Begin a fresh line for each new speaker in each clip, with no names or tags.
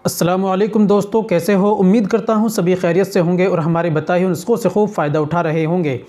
अस्सलामुअलैकुम दोस्तों, कैसे हो। उम्मीद करता हूँ सभी खैरियत से होंगे और हमारे बताए हुए नुस्खों से खूब फ़ायदा उठा रहे होंगे।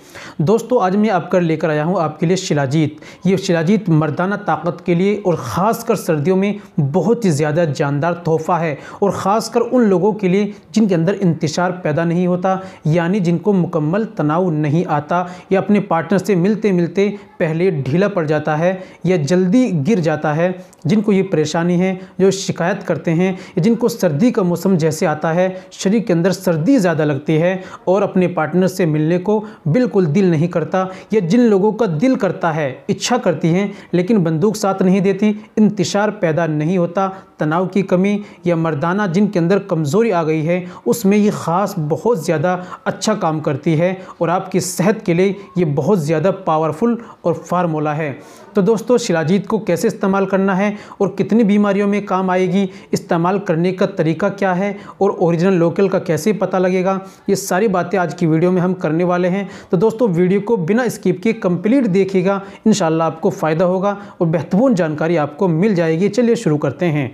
दोस्तों, आज मैं आपका लेकर आया हूँ आपके लिए शिलाजीत। ये शिलाजीत मर्दाना ताकत के लिए और ख़ासकर सर्दियों में बहुत ही ज़्यादा जानदार तोहफ़ा है, और ख़ासकर उन लोगों के लिए जिनके अंदर इंतशार पैदा नहीं होता, यानी जिनको मुकम्मल तनाव नहीं आता, या अपने पार्टनर से मिलते मिलते पहले ढीला पड़ जाता है या जल्दी गिर जाता है। जिनको ये परेशानी है, जो शिकायत करते हैं, जिनको सर्दी का मौसम जैसे आता है शरीर के अंदर सर्दी ज़्यादा लगती है और अपने पार्टनर से मिलने को बिल्कुल दिल नहीं करता, या जिन लोगों का दिल करता है, इच्छा करती हैं, लेकिन बंदूक साथ नहीं देती, इंतशार पैदा नहीं होता, तनाव की कमी या मर्दाना जिनके अंदर कमज़ोरी आ गई है, उसमें ये ख़ास बहुत ज़्यादा अच्छा काम करती है और आपकी सेहत के लिए ये बहुत ज़्यादा पावरफुल और फार्मूला है। तो दोस्तों, शिलाजीत को कैसे इस्तेमाल करना है और कितनी बीमारियों में काम आएगी, इस्तेमाल करने का तरीका क्या है और ओरिजिनल लोकल का कैसे पता लगेगा, ये सारी बातें आज की वीडियो में हम करने वाले हैं। तो दोस्तों, वीडियो को बिना स्किप किए कंप्लीट देखिएगा, इंशाल्लाह आपको फ़ायदा होगा और बेहतरीन जानकारी आपको मिल जाएगी। चलिए शुरू करते हैं।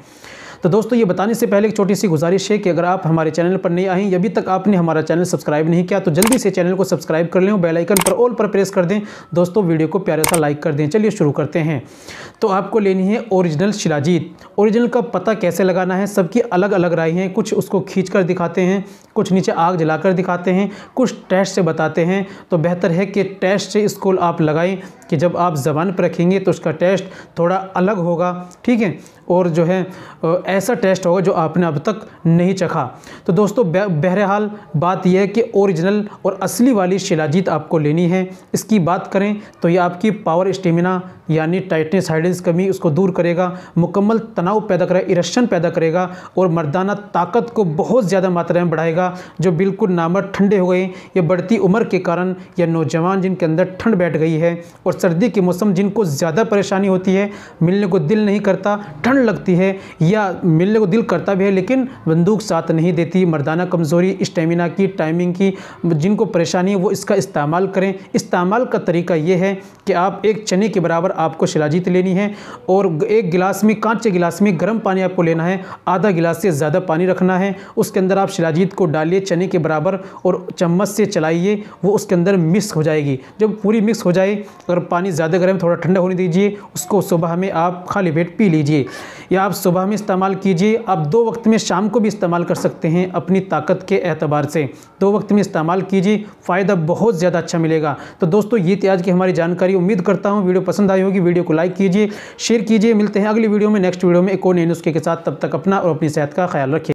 तो दोस्तों, ये बताने से पहले एक छोटी सी गुजारिश है कि अगर आप हमारे चैनल पर नए आए हैं, अभी तक आपने हमारा चैनल सब्सक्राइब नहीं किया, तो जल्दी से चैनल को सब्सक्राइब कर लें और बेल आइकन पर ऑल पर प्रेस कर दें। दोस्तों, वीडियो को प्यारा सा लाइक कर दें। चलिए शुरू करते हैं। तो आपको लेनी है ओरिजिनल शिलाजीत। ओरिजिनल का पता कैसे लगाना है, सबकी अलग अलग राय हैं। कुछ उसको खींच कर दिखाते हैं, कुछ नीचे आग जलाकर दिखाते हैं, कुछ टेस्ट से बताते हैं। तो बेहतर है कि टेस्ट से इसको आप लगाएं कि जब आप ज़बान पर रखेंगे तो उसका टेस्ट थोड़ा अलग होगा, ठीक है, और जो है ऐसा टेस्ट होगा जो आपने अब तक नहीं चखा। तो दोस्तों, बहरहाल बात यह है कि ओरिजिनल और असली वाली शिलाजीत आपको लेनी है। इसकी बात करें तो ये आपकी पावर, स्टेमिना यानी टाइटनेस, हाइड्रेंस कमी उसको दूर करेगा, मुकम्मल तनाव पैदा करेगा, इरेक्शन पैदा करेगा और मर्दाना ताकत को बहुत ज़्यादा मात्रा में बढ़ाएगा। जो बिल्कुल नामर्द ठंडे हो गए या बढ़ती उम्र के कारण, या नौजवान जिनके अंदर ठंड बैठ गई है, और सर्दी के मौसम जिनको ज़्यादा परेशानी होती है, मिलने को दिल नहीं करता, ठंड लगती है, या मिलने को दिल करता भी है लेकिन बंदूक साथ नहीं देती, मर्दाना कमज़ोरी, स्टेमिना की, टाइमिंग की, जिनको परेशानी है वो इसका इस्तेमाल करें। इस्तेमाल का तरीका ये है कि आप एक चने के बराबर आपको शिलाजीत लेनी है और एक गिलास में, कांच के गिलास में गर्म पानी आपको लेना है। आधा गिलास से ज़्यादा पानी रखना है, उसके अंदर आप शिलाजीत को डालिए चने के बराबर और चम्मच से चलाइए, वो उसके अंदर मिक्स हो जाएगी। जब पूरी मिक्स हो जाए, अगर पानी ज़्यादा गर्म, थोड़ा ठंडा होने दीजिए, उसको सुबह में आप खाली पेट पी लीजिए, या आप सुबह में इस्तेमाल कीजिए। आप 2 वक्त में, शाम को भी इस्तेमाल कर सकते हैं अपनी ताकत के एतबार से। 2 वक्त में इस्तेमाल कीजिए, फ़ायदा बहुत ज़्यादा अच्छा मिलेगा। तो दोस्तों, ये थी आज की हमारी जानकारी। उम्मीद करता हूँ वीडियो पसंद आई होगी। वीडियो को लाइक कीजिए, शेयर कीजिए। मिलते हैं अगली वीडियो में, नेक्स्ट वीडियो में एक और नए नुस्खे के साथ। तब तक अपना और अपनी सेहत का ख्याल रखिए।